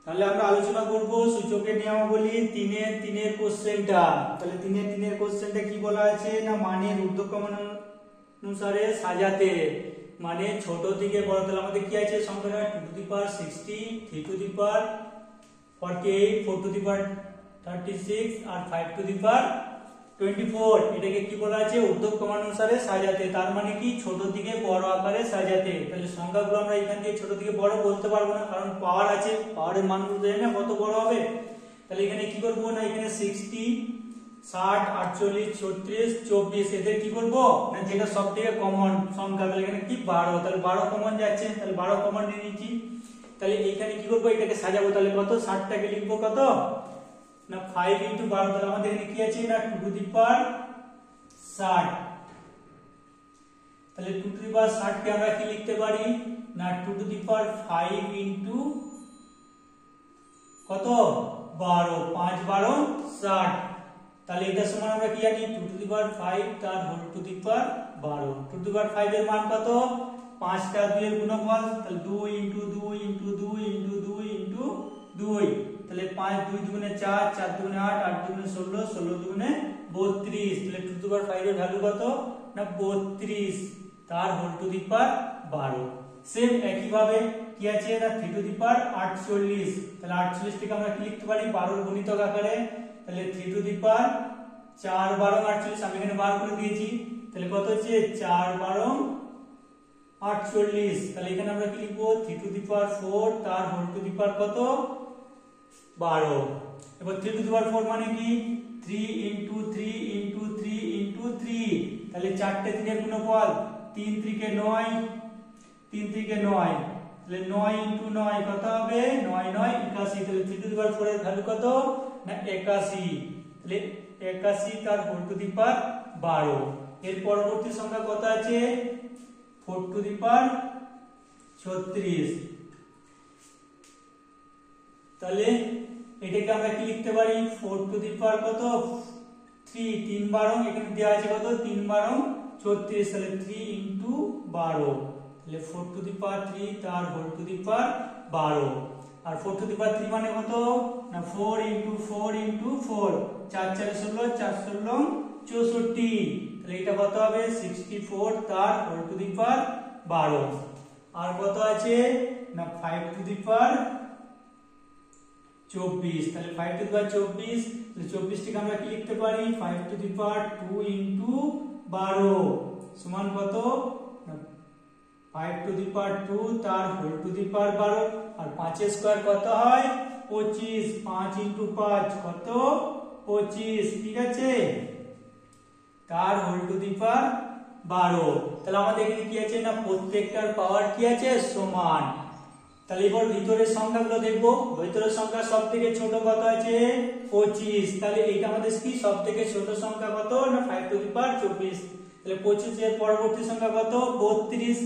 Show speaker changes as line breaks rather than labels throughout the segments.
তাহলে আমরা আলোচনা করব সূচকের নিয়মাবলী তিনের কোশ্চেনটা। তাহলে তিনের কোশ্চেনটা কি বলা আছে না, মানের ঊর্ধ্বক্রম অনুসারে সাজাতে, মানে ছোট থেকে বড়। তাহলে আমাদের কি আছে সংখ্যাটা 2 to the power 60, 3 to the power 48, 4 to the power 36 আর 5 টু দি পাওয়ার 24। এটাকে কি বলা আছে ঊর্ধ্বক্রমানুসারে সাজাতে, তার মানে কি ছোট থেকে বড় আকারে সাজাতে। তাহলে সংখ্যাগুলো আমরা এখান থেকে ছোট থেকে বড় বলতে পারবো না, কারণ পাওয়ার আছে, পাওয়ারের মানগুলো জানি না কত বড় হবে। তাহলে এখানে কি করবো না, এখানে 60, 60, 48, 36, 24 এদের কি করবো না, যেটা সব থেকে কমন সংখ্যা, তাহলে এখানে কি 12, তাহলে 12 কমন যাচ্ছে, তাহলে 12 কমন নিয়ে নিচ্ছি। তাহলে এখানে কি করবো, এটাকে সাজাবো। তাহলে কত, 60টাকে লিখবো কত না 5 into 12। তাহলে আমাদের এখানে কি আছে না 2 টু দি পাওয়ার 60। তাহলে 2 টু দি পাওয়ার 60 কে আমরা কি লিখতে পারি না 2 টু দি পাওয়ার 5 into কত 12, 5 12 60। তাহলে এটা সমান আমরা কি জানি 2 টু দি পাওয়ার 5 তার whole to the power 12। 2 to the power 5 এর মান কত, 5টা 2 এর গুণফল, তাহলে 2 into 2 into 2 into 2 into 2। তাহলে 5 2 দুগুণে 4, 4 দুগুণে 8, 8 দুগুণে 16, 16 দুগুণে 32। তাহলে 2 টু দি পাওয়ার 5 এর ভ্যালু কত না 32 তার whole to the power 12। Same একই ভাবে কি আছে না 3 টু দি পাওয়ার 48। তাহলে 48 থেকে আমরা কি লিখতে পারি 12 এর গুণিতক আকারে। তাহলে 3 টু দি পাওয়ার 4 12 48, আমি এখানে বার করে দিয়েছি। তাহলে কত হচ্ছে 4 12 48। তাহলে এখানে আমরা কি লিখবো 3 টু দি পাওয়ার 4 তার হোল টু দি পাওয়ার কত 12। এবার 3 টু দি পাওয়ার 4 মানে কি 3 into 3 into 3 into 3। তাহলে 4টে 3 এর গুণফল, 3 3 কে 9, 3 3 কে 9। তাহলে 9 into 9 কত হবে 9 9 81। তাহলে 3 টু দি পাওয়ার 4 এর ভ্যালু কত না 81। তাহলে 81 তার হোল টু দি পাওয়ার 12। এর পরবর্তী সংখ্যা কত আছে 4 টু দি পাওয়ার 36। তাহলে এটাকে আমরা কি লিখতে পারি 4 টু দি পাওয়ার কত 3, 3 12, এখানে দেওয়া আছে কত 3 12 36। তাহলে 3 into 12। তাহলে 4 টু দি পাওয়ার 3 তার হোল টু দি পাওয়ার 12। আর 4 টু দি পাওয়ার 3 মানে কত না 4 into 4 into 4, 4 4 16, 4 16 64। তাহলে এটা কত হবে 64 তার হোল টু দি পাওয়ার 12। আর কত আছে না 5 টু দি পাওয়ার 24। তাহলে 5 টু দি পাওয়ার 24, তাহলে 24 টিকে আমরা কি লিখতে পারি 5 টু দি পাওয়ার 2 into 12 সমান কত না 5 টু দি পাওয়ার 2 তার হোল টু দি পাওয়ার 12। আর 5 এর স্কয়ার কত হয় 25, 5 into 5 কত 25, ঠিক আছে, তার হোল টু দি পাওয়ার 12। তাহলে আমাদের এখানে কি আছে না প্রত্যেকটার পাওয়ার কি আছে সমান। তাহলে এবার ভিতরের সংখ্যাগুলো দেখবো। ভিতরের সংখ্যা সবথেকে ছোট কত আছে 25। তাহলে এইটা আমাদের কি সবথেকে ছোট সংখ্যা কত না 5 টু দি পাওয়ার 24। তাহলে 25 এর পরবর্তী সংখ্যা কত 32,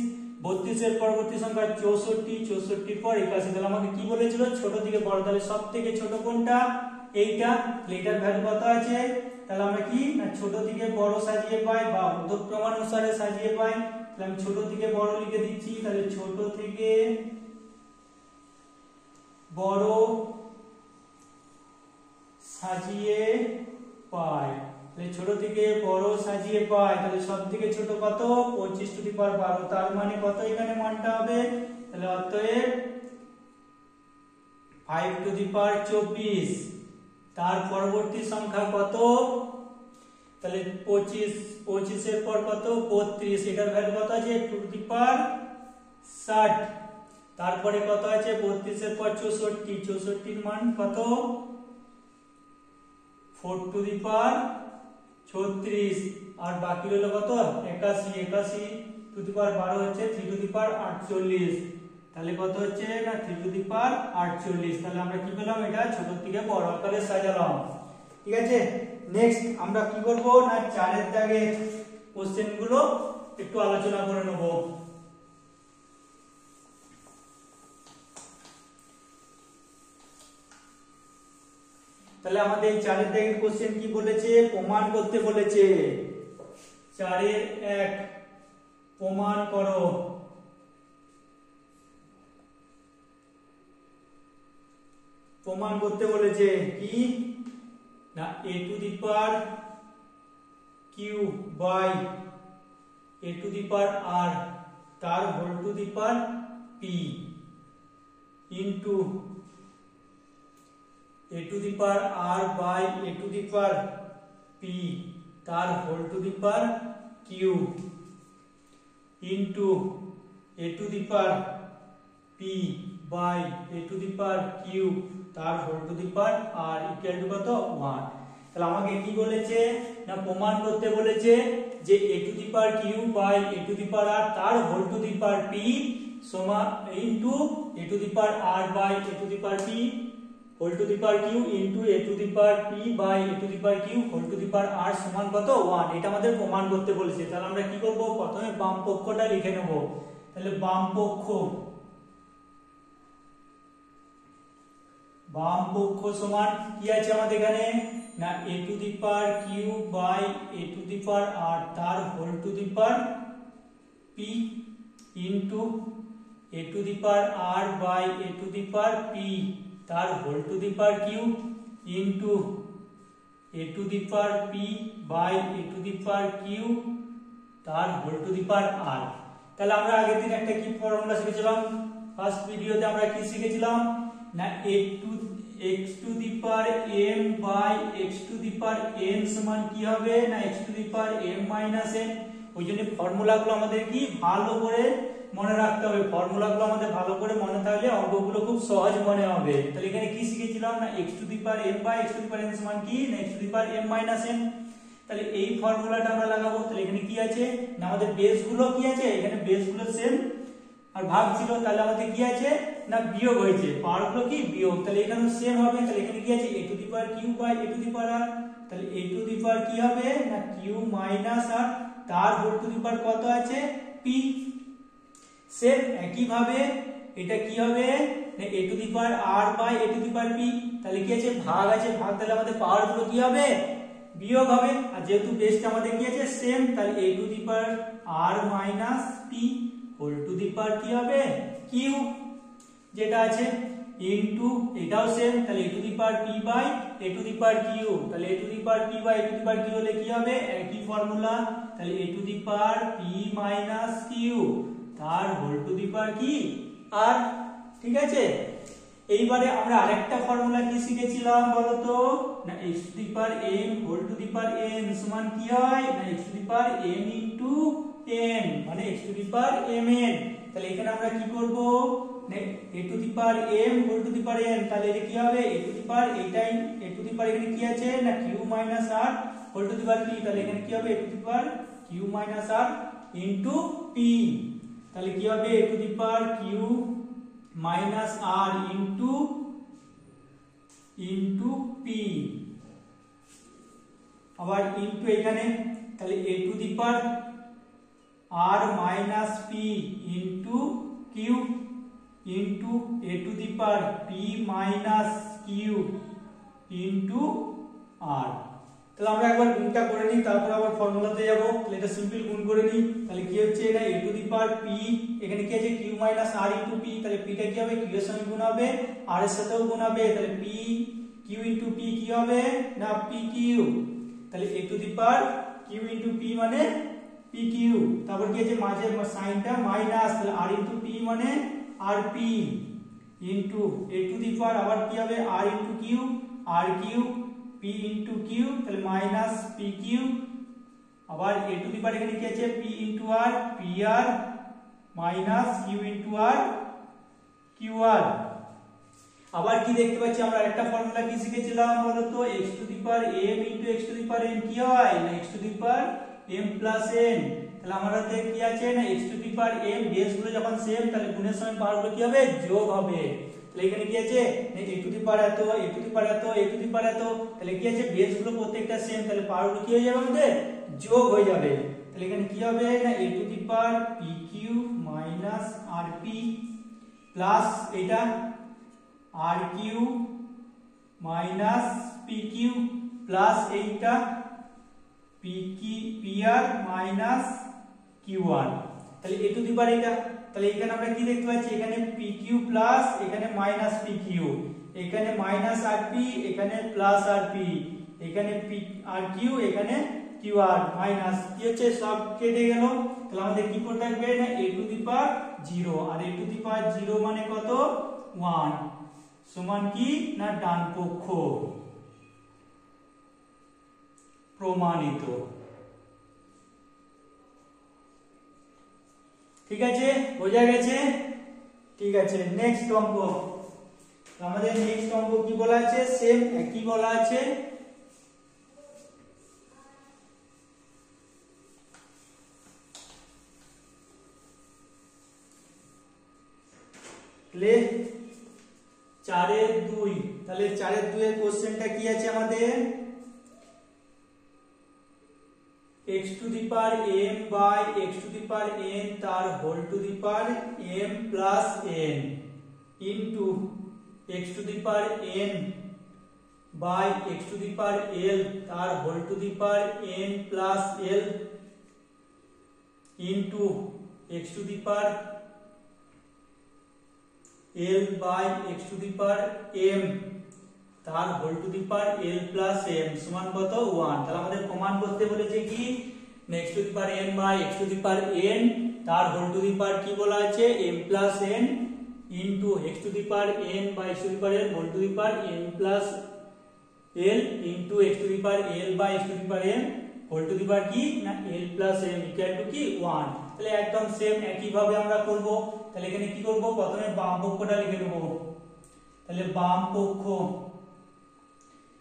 32 এর পরবর্তী সংখ্যা 64, 64 পর 81। তাহলে আমাকে কি বলেছিল ছোট থেকে বড়, তাহলে সবথেকে ছোট কোনটা এইটা। তাহলে এটার ভ্যালু কত আছে, তাহলে আমরা কি না ছোট থেকে বড় সাজিয়ে পাই বা ঊর্ধ্বক্রমানুসারে সাজিয়ে পাই। তাহলে আমি ছোট থেকে বড় লিখে দিচ্ছি। তাহলে ছোট থেকে বড় সাজিয়ে পাই, তাহলে ছোট থেকে বড় সাজিয়ে পাই। তাহলে সব থেকে ছোট কত 25 টু দি পাওয়ার 12। তার মানে কত এখানে মানটা হবে, তাহলে অতএব 5 টু দি পাওয়ার 24। তার পরবর্তী সংখ্যা কত, তাহলে 25 এর পর কত 32, এটার ভ্যালু কত আছে 2 টু দি পাওয়ার 60। তারপরে কত আছে 32 এর পর 64, 64 এর মান কত 4 টু দি পাওয়ার 36। আর বাকি রইল কত 81, 81 টু দি পাওয়ার 12 হচ্ছে 3 টু দি পাওয়ার 48। তাহলে কত হচ্ছে না 3 টু দি পাওয়ার 48। তাহলে আমরা কি পেলাম এটা ছোট থেকে বড় আকারে সাজালাম, ঠিক আছে। নেক্সট আমরা কি করব না 4 এর দাগে কোশ্চেন গুলো একটু আলোচনা করে নেব। তাহলে আমাদের 4 এর দাগের কোশ্চেন কি বলেছে প্রমাণ করতে বলেছে। 4 এর 1 প্রমাণ করো। প্রমাণ করতে বলেছে কি না a to the power q by a to the power r তার whole to the power p into a to the power r by a to the power p তার whole to the power q into a to the power p by a to the power q তার whole to the power r equal to কত 1। তাহলে আমাকে কি বলেছে না প্রমাণ করতে বলেছে যে a to the power q by a to the power r তার whole to the power p সমান into a to the power r by a to the power p whole to the power q into a to the power p by a to the power q whole to the power r সমান কত 1। এটা আমাদের প্রমাণ করতে বলেছে। তাহলে আমরা কি করব প্রথমে বাম পক্ষটা লিখে নেব। তাহলে বাম পক্ষ সমান কি আছে আমাদের এখানে না a to the power q by a to the power r তার whole to the power p into a to the power r by a to the power p তার whole to the power q into a to the power p by a to the power q তার whole to the power r। তাহলে আমরা আগের দিন একটা কি formula শিখেছিলাম, first ভিডিওতে আমরা কি শিখেছিলাম না x to the power m by x to the power n সমান কি হবে না x to the power m minus n। ওই জন্য ফর্মুলাগুলো আমাদের কি ভালো করে মনে রাখতে হবে। ফর্মুলাগুলো আমাদের ভালো করে মনে থাকলে অঙ্কগুলো খুব সহজ মনে হবে। তাহলে এখানে কি শিখেছিলাম না x to the power m by x to the power n সমান কি না x to the power m minus n। তাহলে এই ফর্মুলাটা আমরা লাগাবো। তাহলে এখানে কি আছে না আমাদের বেসগুলো কি আছে, এখানে বেসগুলো সেম আর ভাগ ছিল, তাহলে আমাদের কি আছে না বিয়োগ হয়েছে, পাওয়ারগুলো কি বিয়োগ, তাহলে এখানে সেম হবে। তাহলে এখানে কি আছে a to the power q by a to the power r, তাহলে a টু দি পাওয়ার কি হবে না q মাইনাস r তার হোল টু দি পাওয়ার কত আছে p। সেম একই ভাবে এটা কি হবে না a to the power r by a to the power p, তাহলে কি আছে ভাগ আছে ভাগ, তাহলে আমাদের পাওয়ারগুলো কি হবে বিয়োগ হবে। আর যেহেতু বেসটা আমাদের কি আছে সেম, তাহলে a to the power r minus p whole to the power কি হবে q যেটা আছে ইনটু এটাও সেম, তাহলে a to the power p by a to the power q, তাহলে a to the power p by a to the power q হলে কি হবে একই ফর্মুলা, তাহলে a to the power p minus q তার whole to the power কি r। ঠিক আছে, এইবারে আমরা আরেকটা ফর্মুলা কি শিখেছিলাম বলতো না x to the power m whole to the power n সমান কি হয় না x to the power m into n মানে x to the power mn। তাহলে এখানে আমরা কি করব না a to the power m whole to the power n, তাহলে এটা কি হবে a টু দি পাওয়ার এটাই a টু দি পাওয়ার এখানে কি আছে না q minus r whole to the power p, তাহলে এখানে কি হবে a to the power q minus r into p, তাহলে কি হবে a to the power q minus r into p আবার ইনটু এখানে, তাহলে a to the power r minus p into q into a to the power p minus q into r। তাহলে আমরা একবার গুণটা করে নিই, তারপর আবার ফর্মুলাতে যাব। তাহলে এটা সিম্পল গুণ করে নিই। তাহলে কি হচ্ছে এটা a to the power p, এখানে কি আছে q minus r into p, তাহলে p টা কি হবে q এর সঙ্গে গুণ হবে r এর সাথেও গুণ হবে, তাহলে p q ইনটু p কি হবে না pq, তাহলে a to the power q into p মানে pq, তারপর কি আছে মাঝে সাইনটা মাইনাস, তাহলে r ইনটু p মানে rp into a to the power আবার কি হবে r into q rq p into q, তাহলে মাইনাস pq আবার a টু দি পাওয়ার এখানে কি আছে p into r pr minus q into r qr। আবার কি দেখতে পাচ্ছি আমরা একটা ফর্মুলা কি শিখেছিলাম বলতো x to the power m into x to the power n কি হয় না x to the power m plus n। তাহলে আমাদের কি আছে না x to the power m বেসগুলো যখন সেম, তাহলে গুণের সময় পাওয়ারগুলো কি হবে যোগ হবে। তাহলে এখানে কি আছে না a টু দি পাওয়ার এত a টু দি পাওয়ার এত a টু দি পাওয়ার এত, তাহলে কি আছে বেসগুলো প্রত্যেকটা সেম, তাহলে পাওয়ারগুলো কি হয়ে যাবে আমাদের যোগ হয়ে যাবে। তাহলে এখানে কি হবে না a to the power pq minus rp plus এটা rq মাইনাস pq প্লাস এইটা pr মাইনাস q1, তাহলে a টু দি পাওয়ার এটা তাহলে এখানে আমরা কি দেখতে পাচ্ছি, এখানে PQ প্লাস এখানে মাইনাস PQ, এখানে মাইনাস RP এখানে প্লাস RP, এখানে RQ এখানে QR মাইনাস কি হচ্ছে সব কেটে গেল। তাহলে আমাদের কি করে থাকবে না a টু দি পাওয়ার 0, আর a টু দি পাওয়ার 0 মানে কত 1 সমান কি না ডান পক্ষ প্রমাণিত। ঠিক আছে, বোঝা গেছে? ঠিক আছে, নেক্সট অঙ্ক। আমাদের নেক্সট অঙ্ক কি বলা আছে, সেম একই বলা আছে। তাহলে 4 এর 2, তাহলে 4 এর 2 এর কোশ্চেনটা কি আছে আমাদের, x to the power m by x to the power n তার whole to the power m plus n into x to the power n by x to the power l তার whole to the power n plus l into x to the power l by x to the power m তার whole to the power l plus m সমান কত 1। তাহলে আমাদের প্রমাণ করতে বলেছে কি x to the power n by x to the power n তার হোল টু দি পাওয়ার কি বলা আছে m plus n into x to the power n by x to the power n whole to the power n plus l into x to the power l by x to the power n whole to the power কি না l plus m equal to কি 1। তাহলে একদম same একই ভাবে আমরা করব। তাহলে এখানে কি করব, প্রথমে বাম পক্ষটা লিখে নেব। তাহলে বাম পক্ষ,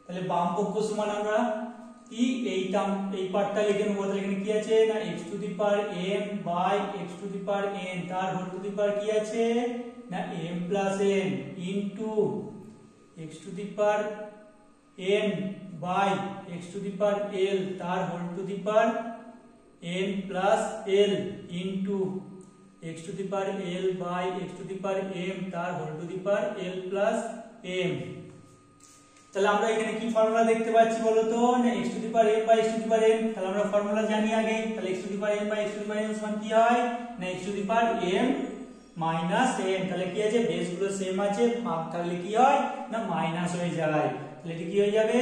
তাহলে বাম পক্ষ সমান আমরা কি এই পার্টটা লিখে নেব। তাহলে এখানে কি আছে না x to the power m by x to the power n তার হোল টু দি পাওয়ার কি আছে না m plus n into x to the power n by x to the power l তার whole to the power n plus l into x to the power l by x to the power m তার whole to the power l plus m। তাহলে আমরা এখানে কি formula দেখতে পাচ্ছি বলো তো না x to the power m by x to the power m। তাহলে আমরা ফর্মুলা জানি আগে। তাহলে x to the power m by x to the power m সমান কি হয় না x to the power m minus n। তাহলে কি আছে বেস গুলো সেম আছে, ভাগ থাকলে কি হয় না মাইনাস হয়ে যায়। তাহলে এটা কি হয়ে যাবে,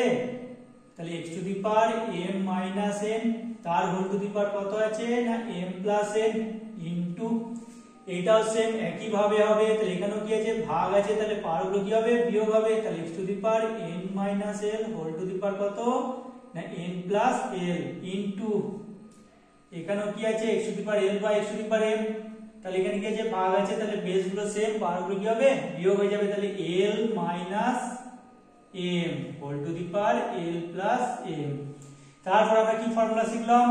তাহলে x to the power m minus n তার হোল টু দি পাওয়ার কত আছে না m প্লাস n ইনটু এটাও সেম একই ভাবে হবে। তাহলে এখানেও কি আছে ভাগ আছে, তাহলে পাওয়ার গুলো কি হবে বিয়োগ হবে। তাহলে x to the power n minus l whole to the power কত না n প্লাস l ইনটু এখানেও কি আছে x to the power l by x to the power m। তাহলে এখানে কি আছে ভাগ আছে, তাহলে বেস গুলো সেম, পাওয়ার গুলো কি হবে বিয়োগ হয়ে যাবে। তাহলে l minus m whole to the power l plus m। তারপর আমরা কি ফর্মুলা শিখলাম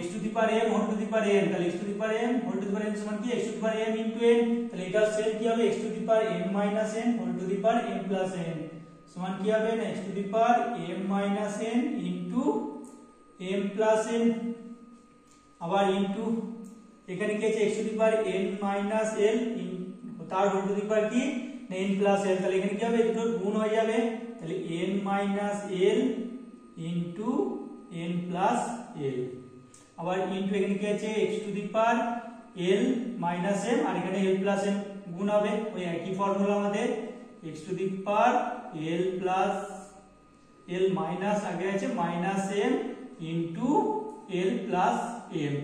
x to the power m whole to the power n। তাহলে x to the power m whole to the power n সমান কি x to the power m into n। তাহলে এটা same কি হবে x to the power m minus n whole to the power m plus n সমান কি হবে না x to the power m minus n into m plus n আবার into এখানে কি আছে x to the power n minus l তার whole to the power কি না n প্লাস l। তাহলে এখানে কি হবে দুটো গুণ হয়ে যাবে। তাহলে n minus l into n plus l আবার ইনটু এখানে কি আছে x to the power l minus m আর এখানে l প্লাস m গুণ হবে ওই একই ফর্মুলা আমাদের x to the power l plus l minus আগে আছে minus m into l plus m।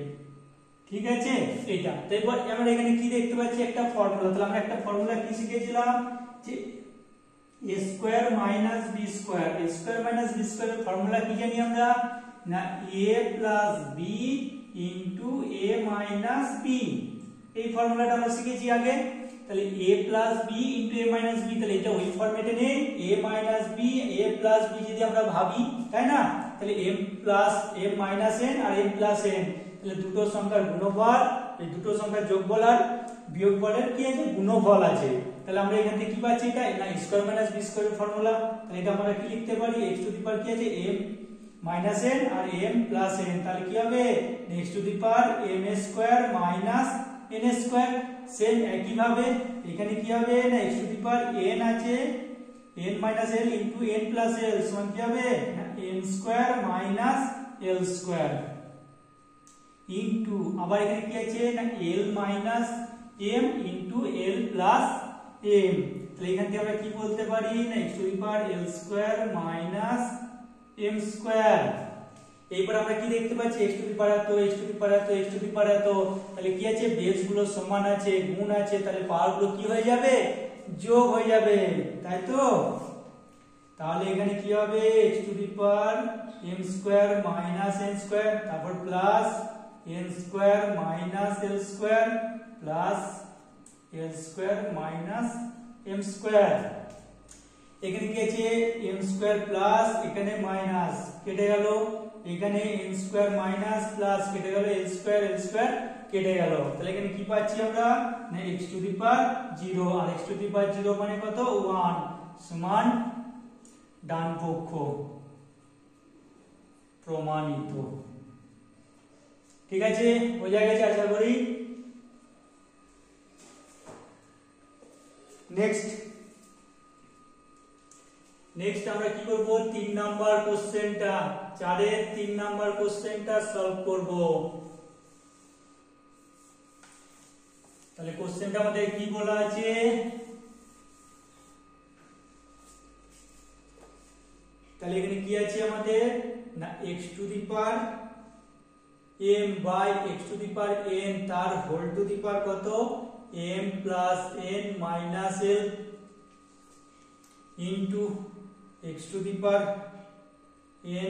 ঠিক আছে এটা। তারপর আমরা এখানে কি দেখতে পাচ্ছি একটা ফর্মুলা। তাহলে আমরা একটা ফর্মুলা কি শিখেছিলাম যে a square minus b square. a square minus b square এর ফর্মুলা কি জানি আমরা না a plus b into a minus b। এই ফর্মুলাটা আমরা শিখেছি আগে। তাহলে a plus b into a minus b, তাহলে এটা ওই ফরম্যাটে নেই a minus b a plus b যদি আমরা ভাবি তাই না, তাহলে m plus m minus n আর m প্লাস n, তাহলে দুটো সংখ্যার গুণফল, এই দুটো সংখ্যার যোগফল আর বিয়োগফলের কি আছে গুণফল আছে। তাহলে আমরা এখান থেকে কি পাচ্ছি এটা না স্কয়ার মাইনাস বি স্কয়ারের ফর্মুলা। তাহলে এটা আমরা কি লিখতে পারি x টু দি পাওয়ার কি আছে m মাইনাস n আর m প্লাস n। তাহলে কি হবে x to the power m square minus n square. Same একই ভাবে এখানে কি হবে না x to the power n আছে n minus l into n plus l সমান কি হবে না n square minus l square into আবার এখানে কি আছে না l minus m into l plus m। তাহলে এখান থেকে আমরা কি বলতে পারি না x to the power l square minus m square. এইবার আমরা কি দেখতে পাচ্ছি x টু দি পাওয়ার এত x টু দি পাওয়ার এত x টু দি পাওয়ার এত, তাহলে কি আছে বেস গুলো সমান আছে গুণ আছে, তাহলে পাওয়ার গুলো কি হয়ে যাবে যোগ হয়ে যাবে, তাই তো। তাহলে এখানে কি হবে x to the power m square minus n square, তারপর plus n square minus l square plus l square minus m square. এখানে কি আছে m স্কয়ার প্লাস এখানে মাইনাস কেটে গেল, এখানে n স্কয়ার মাইনাস প্লাস কেটে গেল l স্কয়ার কেটে গেল। তাহলে এখানে কি পাচ্ছি আমরা না x টু দি পাওয়ার 0, আর x টু দি পাওয়ার 0 মানে কত 1 সমান ডান পক্ষ প্রমাণিত। ঠিক আছে, বোঝা গেছে আশা করি। নেক্সট আমরা কি করব 3 নাম্বার কোশ্চেনটা, 4 এর 3 নাম্বার কোশ্চেনটা সলভ করব। তাহলে কোশ্চেনটা আমাদের কি বলা আছে, তাহলে এখানে কি আছে আমাদের না x to the power m by x to the power n তার হোল টু দি পাওয়ার কত m plus n minus l into x to the power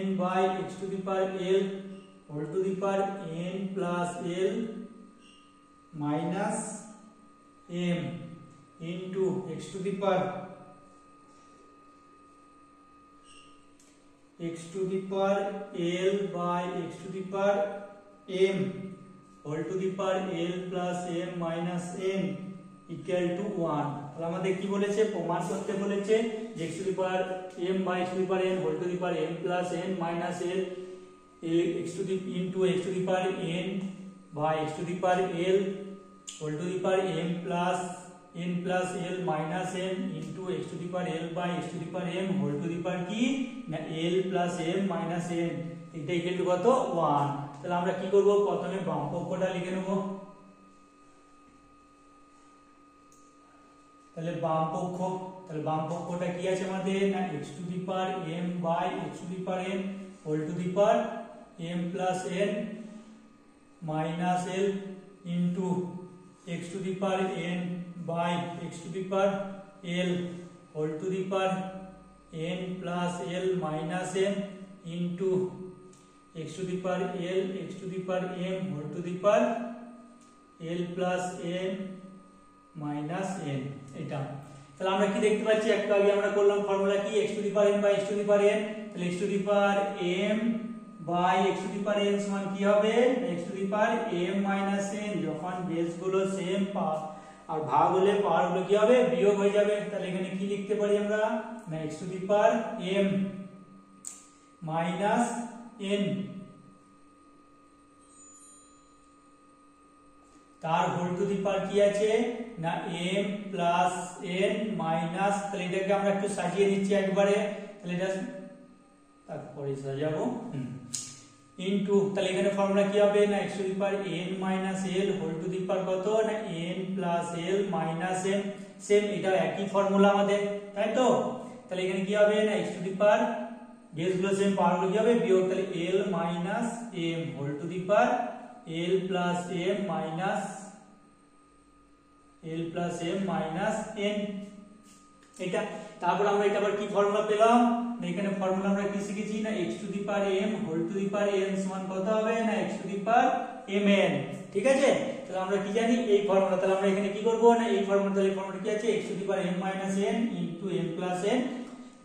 n by x to the power l whole to the power n plus l minus m into x to the power x to the power l by x to the power m whole to the power l plus m minus n equal to 1। তাহলে আমাদের কি বলেছে প্রমাণ করতে বলেছে যে x to the power m by x to the power n whole to the power m plus n minus l x to the into x to the power n by x to the power l whole to the power m plus n plus l minus m into x to the power l by x to the power m whole to the power কি না l plus m minus n, এটা equal to কত 1। তাহলে আমরা কি করব প্রথমে বাম পক্ষটা লিখে নেব। তাহলে বাম পক্ষটা কি আছে আমাদের না x to the power m by x to the power n whole to the power m plus n minus l into x to the power n by x to the power l whole to the power n plus l minus n into x to the power l x to the power m whole to the power l plus n minus n। এটা তাহলে আমরা কি দেখতে পাচ্ছি একটু আগে আমরা করলাম ফর্মুলা কি x to the power m by x to the power n, তাহলে x to the power m by x to the power n সমান কি হবে x to the power m minus n, যখন বেস গুলো same আর ভাগ হলে পাওয়ার গুলো কি হবে বিয়োগ হয়ে যাবে। তাহলে এখানে কি লিখতে পারি আমরা না x to the power m minus n তার হোল টু দি পাওয়ার কি আছে না m প্লাস n মাইনাস, তাহলে এটাকে আমরা একটু সাজিয়ে নিচ্ছি একবারে, তাহলে এটা তারপরে সাজাবো ইনটু, তাহলে এখানে ফর্মুলা কি হবে না x to the power n minus l whole to the power কত না n plus l minus m, same এটা একই ফর্মুলা আমাদের, তাই তো। তাহলে এখানে কি হবে না x to the power base গুলো সেম পাওয়ার গুলো কি হবে বিয়োগ, তাহলে l minus m whole to the power l plus m minus n এটা। তারপর আমরা এটা আবার কি ফর্মুলা পেলাম না এখানে ফর্মুলা আমরা কি শিখেছি না x to the power m whole to the power n সমান কত হবে না x to the power mn। ঠিক আছে, তাহলে আমরা কি জানি এই ফর্মুলা, তাহলে আমরা এখানে কি করব না এই ফর্মুলা, তাহলে ফর্মুলা কি আছে x to the power m minus n into m plus n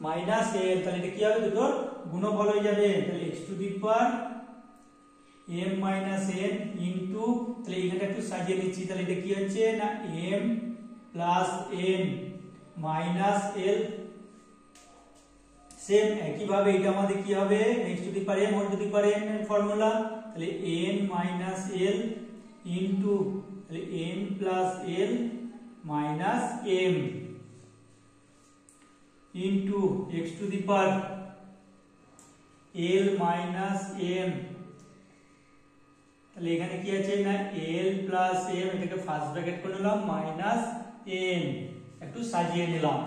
minus n, তাহলে এটা কি হবে দুটোর গুণফল হয়ে যাবে, তাহলে x to the power m minus n into, তাহলে এখানে একটু সাজিয়ে নিচ্ছি, তাহলে এটা কি হচ্ছে না m plus n minus l, same একই ভাবে এটা আমাদের কি হবে x to the power m whole to the power n এর ফর্মুলা, তাহলে n minus l into, তাহলে n plus l minus m into x to the power l minus m তাহলে এখানে কি আছে না l প্লাস m, এটাকে first bracket করে নিলাম মাইনাস n, একটু সাজিয়ে নিলাম।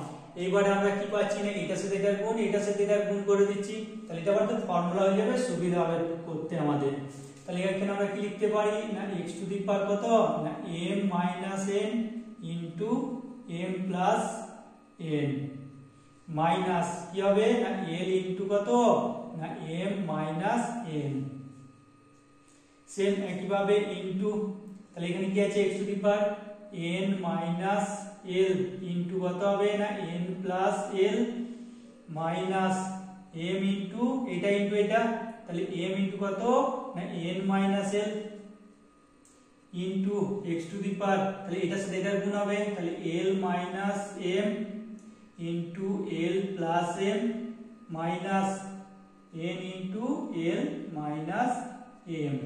এইবারে আমরা কি পাচ্ছি না এটার সাথে এটা গুণ, এটার সাথে এটা গুণ করে দিচ্ছি, তাহলে এটা আমাদের ফর্মুলা হয়ে যাবে, সুবিধা হবে করতে আমাদের। তাহলে এখানে আমরা কি লিখতে পারি না x টু দি পাওয়ার কত না m minus n into m plus n minus কি হবে না l ইনটু কত না m মাইনাস n, সেম একইভাবে ইনটু, তাহলে এখানে কি আছে x to the power n minus l into কত হবে না n plus l minus m into এটা ইনটু এটা, তাহলে m ইনটু কত না n minus l into x to the power, তাহলে এটার সাথে এটার গুণ হবে, তাহলে l minus m into l plus m minus n into l minus m।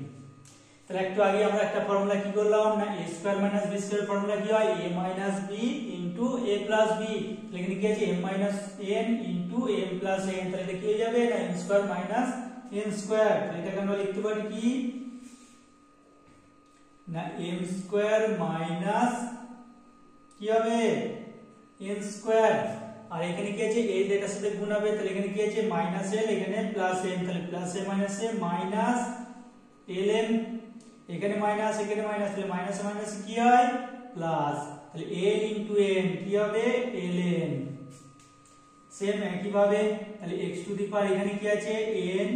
তাহলে একটু আগে আমরা একটা ফর্মুলা কি করলাম না a square minus b square formula কি হয় a minus b into a plus b, তাহলে এখানে কি আছে m minus n into m plus n, তাহলে এটা কি হয়ে যাবে না n square minus n square, তাহলে এটাকে আমরা লিখতে পারি কি না m স্কয়ার মাইনাস কি হবে n স্কয়ার, আর এখানে কি আছে এই এটার সাথে গুণ হবে, তাহলে এখানে কি আছে মাইনাস l এখানে প্লাস m, তাহলে plus m minus m minus ln, এখানে মাইনাস এখানে মাইনাস, তাহলে মাইনাস মাইনাস কি হয় প্লাস, তাহলে l ইনটু n কি হবে ln, সেম একই ভাবে তাহলে x টু দি পাওয়ার এখানে কি আছে n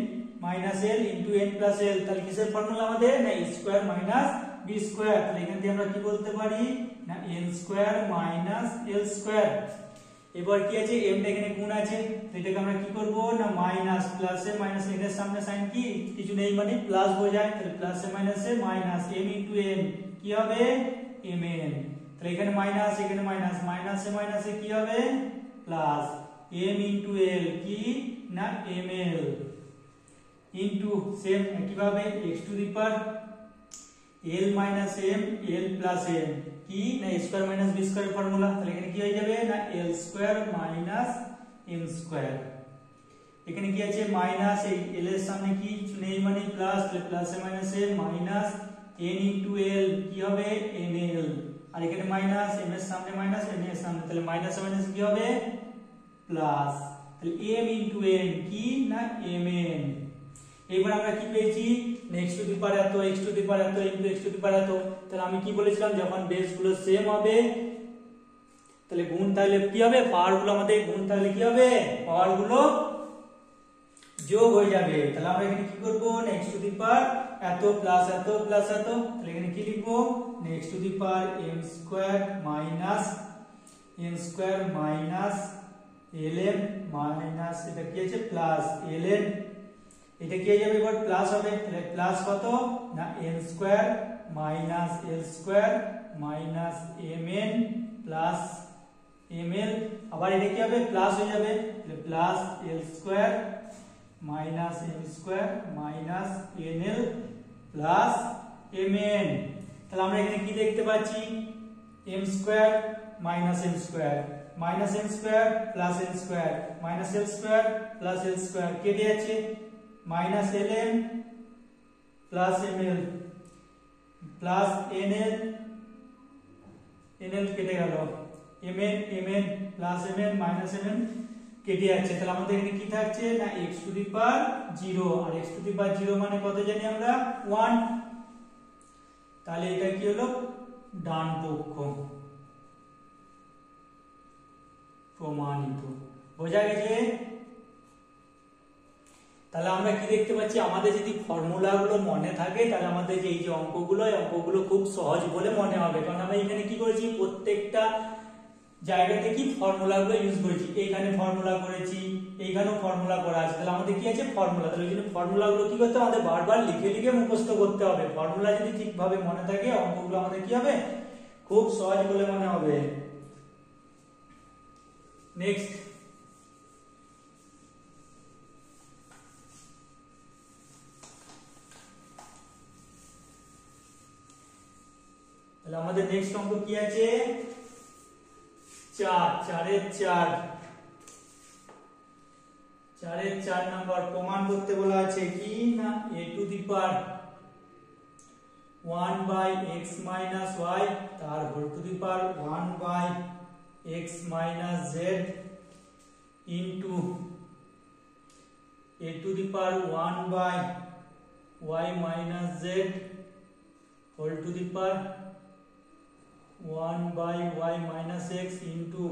minus l into n plus l, তাহলে কিসের ফর্মুলা আমাদের না a square minus b square, তাহলে এখান থেকে আমরা কি বলতে পারি না n square minus l square. এবার কি আছে m টা এখানে গুণ আছে, এটাকে আমরা কি করব না মাইনাস প্লাস এ মাইনাস এর সামনে সাইন কি কিছু নেই মানে প্লাস বোঝায়, তাহলে প্লাস এ মাইনাস এ মাইনাস m ইনটু n কি হবে mn, তাহলে এখানে মাইনাস এখানে মাইনাস, মাইনাস এ মাইনাস এ কি হবে প্লাস m ইনটু l কি না ml ইনটু সেম একইভাবে x to the power l minus m l plus m কি না a square minus b square formula, তাহলে এখানে কি হয়ে যাবে না l square minus m square, এখানে কি আছে মাইনাস এই l এর সামনে কি কিছু নেই মানে প্লাস, তাহলে প্লাস এ মাইনাস এ মাইনাস n ইনটু l কি হবে ml, আর এখানে মাইনাস m এর সামনে মাইনাস n এর সামনে, তাহলে মাইনাস মাইনাস কি হবে প্লাস, তাহলে m ইনটু n কি না mn। এবার আমরা কি পেয়েছি x টু দি পাওয়ার এত x টু দি পাওয়ার এত ইনটু x টু দি পাওয়ার এত, তাহলে আমি কি বলেছিলাম যখন বেস গুলো সেম হবে তাহলে গুণ তাহলে কি হবে পাওয়ার গুলো আমাদের গুণ তাহলে কি হবে পাওয়ার গুলো যোগ হয়ে যাবে, তাহলে আমরা এখানে কি করব না x টু দি পাওয়ার এত প্লাস এত প্লাস এত, তাহলে এখানে কি লিখব না x to the power m square minus n square minus ln minus এটা কি আছে প্লাস ln, এটা কি হয়ে যাবে এবার প্লাস হবে, তাহলে প্লাস কত না n square minus l square minus mn plus ml, আবার এটা কি হবে প্লাস হয়ে যাবে, তাহলে plus l square minus m square minus nl plus mn, তাহলে আমরা এখানে কি দেখতে পাচ্ছি m square minus m square minus n square plus n square minus l square plus l square কেটে যাচ্ছে, minus ln plus ml plus nl nl কেটে গেল, mn plus mn minus mn কেটে যাচ্ছে, তাহলে আমাদের এখানে কি থাকছে না x টু দি পাওয়ার 0, আর x টু দি পাওয়ার 0 মানে কত জানি আমরা 1, তাহলে এটা কি হলো ডান পক্ষ প্রমাণিত, বোঝা গেছে। তাহলে আমরা কি দেখতে পাচ্ছি আমাদের যদি ফর্মুলাগুলো মনে থাকে তাহলে আমাদের যে এই যে অঙ্কগুলো খুব সহজ বলে মনে হবে, কারণ আমরা এখানে কি করেছি প্রত্যেকটা জায়গাতে কি ফর্মুলাগুলো ইউজ করেছি, এইখানে ফর্মুলা করেছি এইখানেও ফর্মুলা করা আছে, তাহলে আমাদের কি আছে ফর্মুলা, তাহলে এই জন্য ফর্মুলাগুলো কি করতে হবে আমাদের বারবার লিখে লিখে মুখস্থ করতে হবে, ফর্মুলা যদি ঠিকভাবে মনে থাকে অঙ্কগুলো আমাদের কি হবে খুব সহজ বলে মনে হবে। নেক্সট তাহলে আমাদের নেক্সট অঙ্ক কি আছে 4 এর 4 নাম্বার প্রমাণ করতে বলা আছে কি না a to the power 1 by x minus y তার whole to the power 1 by x minus z into a to the power 1 by y minus z whole to the power 1 by y minus x into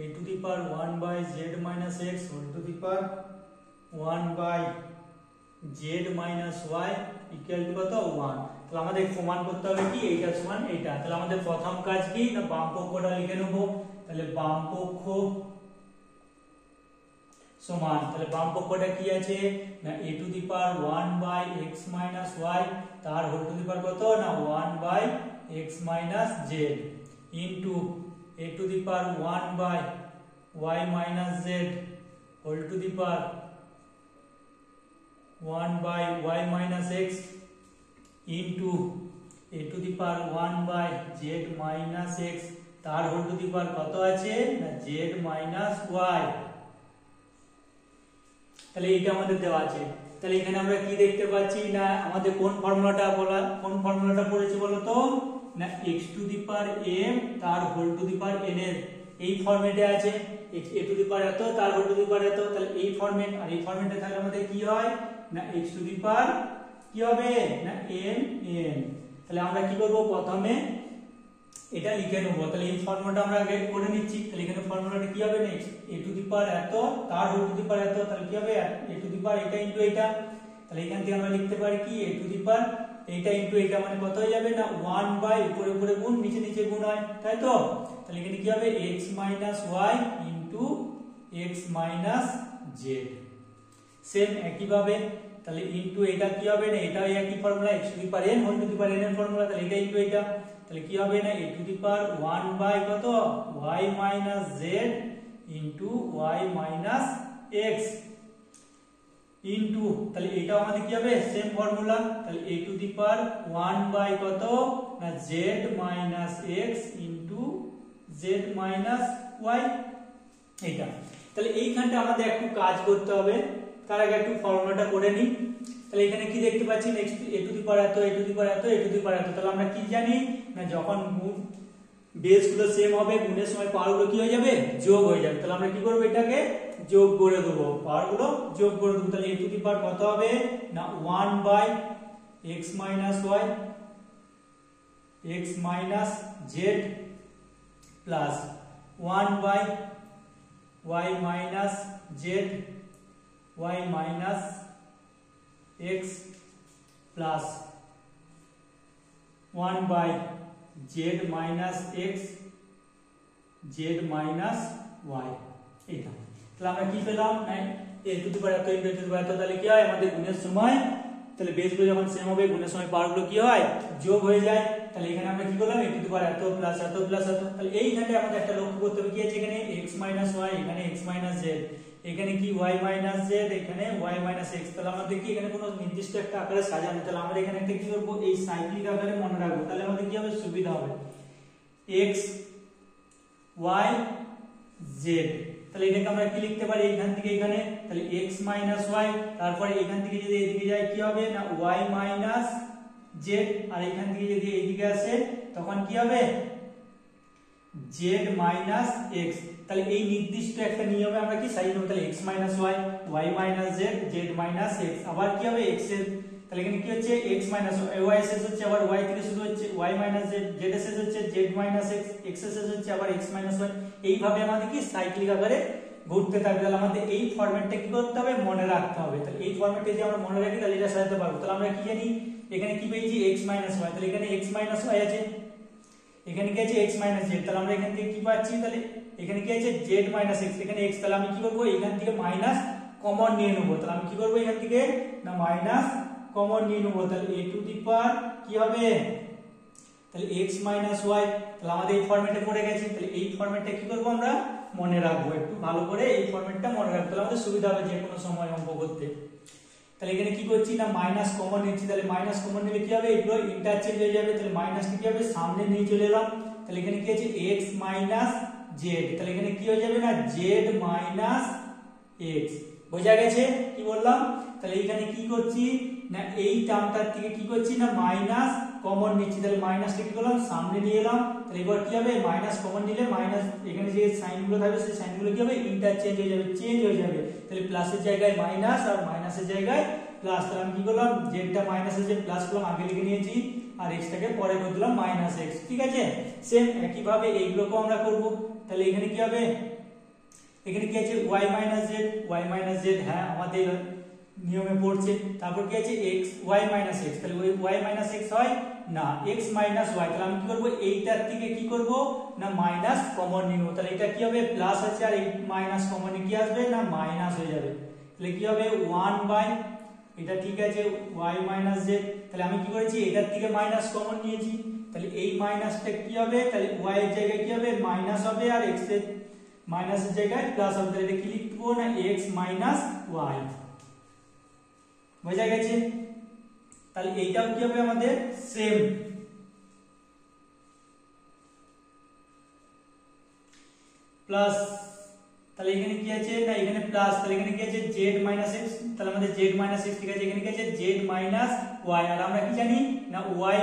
a to the power 1 by z minus x whole to the power 1 by z minus y equal to কত 1। তাহলে আমাদের প্রমাণ করতে হবে কি এইটা সমান এইটা। তাহলে আমাদের প্রথম কাজ কি না বাম পক্ষটা লিখে নেব। তাহলে বাম পক্ষ সমান, তাহলে বাম পক্ষটা কি আছে না a to the power 1 by x minus y তার হোল টু দি পাওয়ার কত না 1 by x minus z into a to the power 1 by y minus z whole to the power 1 by y minus x into a to the power 1 by z minus x তার whole to the power কত আছে না z minus y। তাহলে এইটা আমাদের দেওয়া আছে। তাহলে এখানে আমরা কি দেখতে পাচ্ছি না আমাদের কোন ফর্মুলাটা পড়েছে বলো তো না x to the power m তার whole to the power n এর এই ফরম্যাটে আছে a টু দি পাওয়ার এত তার হোল টু দি পাওয়ার এত। তাহলে এই ফরম্যাট আর এই ফরম্যাটে থাকলে আমাদের কি হয় না x টু দি পাওয়ার কি হবে না m n। তাহলে আমরা কি করব প্রথমে এটা লিখে নেব। তাহলে এই ফর্মুলাটা আমরা আগে করে নিচ্ছি। তাহলে এখানে ফর্মুলাটা কি হবে না a টু দি পাওয়ার এত তার হোল টু দি পাওয়ার এত। তাহলে কি হবে a টু দি পাওয়ার এটা ইনটু এটা। তাহলে এখান থেকে আমরা লিখতে পারি কি a টু দি পাওয়ার এইটা ইনটু এটা মানে কত হয়ে যাবে না 1 বাই উপরে উপরে গুণ নিচে নিচে গুণ হয় তাই তো। তাহলে এখানে কি হবে x minus y into x minus z same একই ভাবে। তাহলে ইনটু এটা কি হবে না এটাও একই formula x to the power n whole to the power n এর ফর্মুলা। তাহলে এটা ইনটু এটা তাহলে কি হবে না a to the power 1 by কত y minus z into y minus x into তাহলে এটাও আমাদের কি হবে সেম ফর্মুলা। তাহলে a to the power 1 by কত না z minus x into z minus y এইটা। তাহলে এইখানটা আমাদের একটু কাজ করতে হবে, তার আগে একটু ফর্মুলাটা করে নিই। তাহলে এখানে কি দেখতে পাচ্ছি নেক্সট a টু দি পাওয়ার এত a টু দি পাওয়ার এত a টু দি পাওয়ার এত। তাহলে আমরা কি জানি না যখন বেস গুলো সেম হবে গুণের সময় পাওয়ার গুলো কি হয়ে যাবে যোগ হয়ে যাবে। তাহলে আমরা কি করব এটাকে যোগ করে দেব, পাওয়ার গুলো যোগ করে দেব। তাহলে a টু দি পাওয়ার কত হবে না 1 by x minus y x minus z plus 1 by y minus z y minus x plus 1 by z minus x z minus y এটা। তাহলে আমরা কি পেলাম না a টু দি পাওয়ার এত a টু দি পাওয়ার এত। তাহলে কি হয় আমাদের গুণের সময় তাহলে বেসগুলো যখন সেম হবে গুণের সময় পাওয়ারগুলো কি হয় যোগ হয়ে যায়। তাহলে এখানে আমরা কি করলাম a টু দি পাওয়ার এত প্লাস এত প্লাস এত। তাহলে এইখানে আমাদের একটা লক্ষ্য করতে হবে কি আছে এখানে x minus y এখানে x minus z এখানে কি y minus z এখানে y minus x। তাহলে আমরা দেখি এখানে কোনো নির্দিষ্ট একটা আকারে সাজানো। তাহলে আমরা এখানে একটা কি করব এই সাইক্লিক আকারে মনে রাখবো। তাহলে আমাদের কি হবে সুবিধা হবে x y z। তাহলে এটাকে আমরা কি লিখতে পারি এখান থেকে এখানে তাহলে x minus y তারপরে এখান থেকে যদি এদিকে যায় কি হবে না y minus z আর এখান থেকে যদি এদিকে আসে তখন কি হবে z minus x। তাহলে এই নির্দিষ্ট একটা নিয়মে আমরা কি সাজিয়ে নেব। তাহলে x minus y y minus z z minus x আবার কি হবে x এর তাহলে এখানে কি হচ্ছে x minus y শেষ হচ্ছে আবার y থেকে শুরু হচ্ছে y minus z z শেষ হচ্ছে z minus x x শেষ হচ্ছে আবার x minus y। এইভাবে আমাদের কি সাইক্লিক আকারে ঘুরতে থাকবে। তাহলে আমাদের এই ফরম্যাটটা কি করতে হবে মনে রাখতে হবে। তাহলে এই ফরম্যাটে যদি আমরা মনে রাখি তাহলে এটা সাজাতে পারবো। তাহলে আমরা কি জানি এখানে কি পেয়েছি x minus y তাহলে এখানে x minus y আছে এখানে কি আছে x minus z। তাহলে আমরা এখান থেকে কি পাচ্ছি তাহলে এখানে কি আছে z minus x এখানে x। তাহলে আমি কি করব এখান থেকে মাইনাস কমন নিয়ে নেব। তাহলে আমি কি করব এখান থেকে না মাইনাস কমন নিয়ে নেব। তাহলে a টু দি পাওয়ার কি হবে তাহলে x minus y। তাহলে আমাদের এই ফরম্যাটে পড়ে গেছে। তাহলে এই ফরম্যাটটা কি করব আমরা মনে রাখবো, একটু ভালো করে এই ফরম্যাটটা মনে রাখবো। তাহলে আমাদের সুবিধা হবে যে কোনো সময় অঙ্ক করতে। তাহলে এখানে কি করছি না মাইনাস কমন নিচ্ছি। তাহলে মাইনাস কমন নিলে কি হবে এগুলো ইন্টারচেঞ্জ হয়ে যাবে। তাহলে মাইনাসটা কি হবে সামনে নিয়ে চলে এলাম। তাহলে এখানে কি আছে x minus z। তাহলে এখানে কি হয়ে যাবে না z minus x। বোঝা গেছে কি বললাম। তাহলে এখানে কি করছি না এই টার্মটার থেকে কি করছি না মাইনাস কমন নিচ্ছি, তাহলে মাইনাসটা কি করলাম সামনে নিয়ে এলাম, তাহলে এবার কি হবে মাইনাস কমন নিলে মাইনাস এখানে যে সাইনগুলো থাকবে সেই সাইনগুলো কি হবে ইন্টারচেঞ্জ হয়ে যাবে, চেঞ্জ হয়ে যাবে, তাহলে প্লাসের জায়গায় মাইনাস আর মাইনাসের জায়গায় প্লাস, তাহলে আমি কি করলাম জেডটা মাইনাসের যে প্লাস করলাম আগে লিখে নিয়েছি আর এক্সটাকে পরে করে দিলাম মাইনাস এক্স, ঠিক আছে। সেম একই ভাবে এইগুলোকেও আমরা করব, তাহলে এখানে কি হবে এখানে কি আছে y z, হ্যাঁ আমাদের নিয়মে পড়ছে, তারপর কি আছে x y x, তাহলে ওই y x হয় না x y, তাহলে আমি কি করব এইটার থেকে কি করব না মাইনাস কমন নিব, তাহলে এটা কি হবে প্লাস আছে আর এই মাইনাস কমন কি আসবে না মাইনাস হয়ে যাবে, তাহলে কি হবে 1 এটা ঠিক আছে y z, তাহলে আমি কি করেছি এটার থেকে মাইনাস কমন নিয়েছি, তাহলে এই মাইনাসটা কি হবে তাহলে y এর জায়গায় কি হবে মাইনাস হবে আর x এর মাইনাসের জায়গায় প্লাস হবে, তাহলে এটা কি লিখবো না x y, বোঝা গেছে। তাহলে এইটাও কি হবে আমাদের সেম, প্লাস, তাহলে এখানে কি আছে না এখানে প্লাস, তাহলে এখানে কি আছে z x, তাহলে আমাদের z x ঠিক আছে, এখানে কি আছে z y, আর আমরা কি জানি না y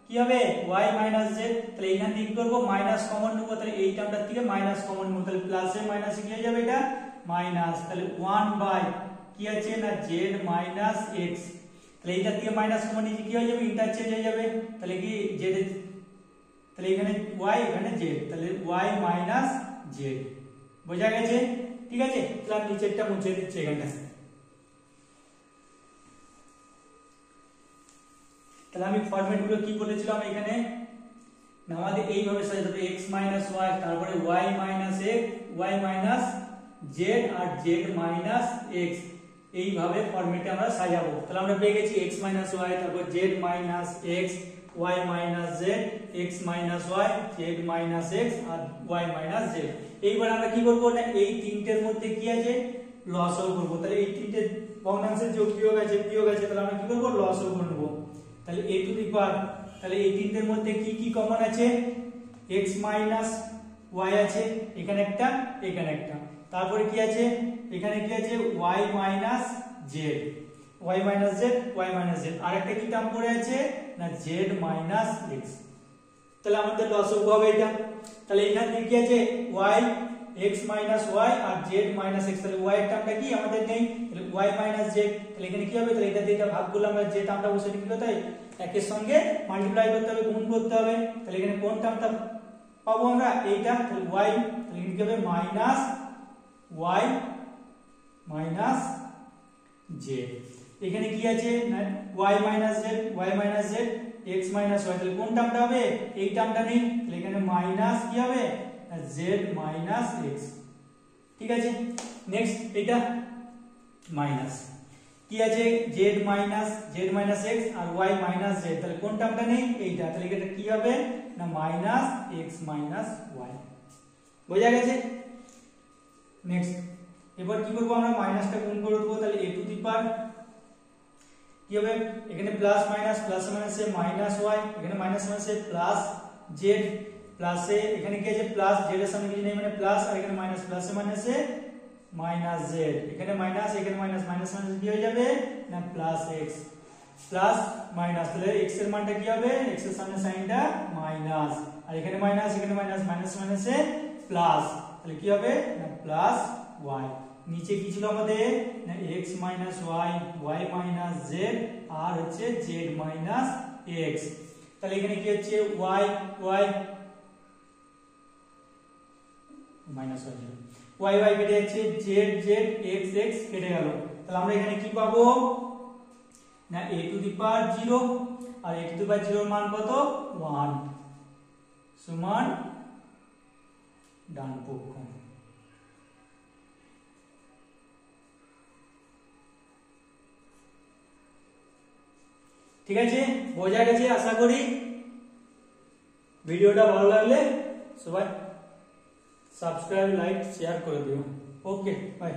কি হবে y z, তাহলে এখান থেকে কি করব মাইনাস কমন নেব, তাহলে এই টার্মটার থেকে মাইনাস কমন নেব, তাহলে প্লাসে মাইনাসে কি হয়ে যাবে এটা মাইনাস, তাহলে 1 কি আছে না z x, তাহলে এইটার থেকে মাইনাস কমন নিয়ে কি হয়ে যাবে ইন্টারচেঞ্জ হয়ে যাবে, তাহলে কি z, তাহলে এখানে y এখানে z, তাহলে y z, বোঝা গেছে, ঠিক আছে। তাহলে আমি নিচেরটা মুছে দিচ্ছি এখানটা, তাহলে আমি ফরম্যাট গুলো কি বলেছিলাম এখানে না আমাদের এইভাবে সাজাতে হবে x y, তারপরে y z আর z x, এইভাবে ফরম্যাটে আমরা সাজাবো, তাহলে আমরা পেয়ে গেছি x y, তারপর z x, y z, x y, z x আর y z। এইবার আমরা কি করব না এই তিনটের মধ্যে কি আছে লসও করব, তাহলে এই তিনটে ভগ্নাংশের যোগ বিয়োগ আছে তাহলে আমরা কি করব লসও করব, তাহলে a টু দি পাওয়ার, তাহলে এই তিনটের মধ্যে কি কি কমন আছে x y আছে এখানে একটা তারপরে কি আছে এখানে কি আছে y z, আরেকটা কি টার্ম পড়ে আছে না z x, তাহলে আমাদের লসগু হবে এটা, তাহলে এখানে কি আছে y x y আর z x, তাহলে y এর টার্মটা কি আমাদের নেই, তাহলে y z, তাহলে এখানে কি হবে তাহলে এটা দিয়ে ভাগ করলে আমরা যে টার্মটা বসে কি করতে হয় একের সঙ্গে মাল্টিপ্লাই করতে হবে গুণ করতে হবে, তাহলে এখানে কোন টার্মটা পাবো আমরা এইটা, তাহলে y, তাহলে এখানে কি হবে মাইনাস y z, এখানে কি আছে না y z x y, তাহলে কোন টার্মটা হবে এই টার্মটা নেই, তাহলে এখানে মাইনাস কি হবে z x, ঠিক আছে। নেক্সট এটা মাইনাস কি আছে z x আর y z, তাহলে কোন টার্মটা নেই এইটা, তাহলে এটা কি হবে না মাইনাস x y, বোঝা গেছে। নেক্সট এবার কি করব আমরা মাইনাসটা গুণ করে দেব, তাহলে a টু দি পাওয়ার কি হবে এখানে প্লাস মাইনাসে মাইনাস y, এখানে মাইনাস প্লাস z, প্লাসে এখানে কি আছে প্লাস z এর সামনে কিছু নেই মানে প্লাস, আর এখানে মাইনাস প্লাসে মাইনাস z, এখানে মাইনাস মাইনাস কি হয়ে যাবে না প্লাস x প্লাস মাইনাস, তাহলে x এর মানটা কি হবে x এর সামনে সাইনটা মাইনাস, আর এখানে মাইনাসে প্লাস, তাহলে কি হবে না প্লাস y, নিচে কি ছিল আমাদের না x y z আর হচ্ছে z x, তাহলে এখানে কি হচ্ছে y মাইনাস y কেটে যাচ্ছে z x কেটে গেল, তাহলে আমরা এখানে কি পাবো না a টু দি পাওয়ার 0 আর a টু দি পাওয়ার 0 এর মান কত 1 সমান ডান পক্ষ, ঠিক আছে, বোঝা গেছে আশা করি। ভিডিওটা ভালো লাগলে সবাই সাবস্ক্রাইব লাইক শেয়ার করে দিও। Okay bye.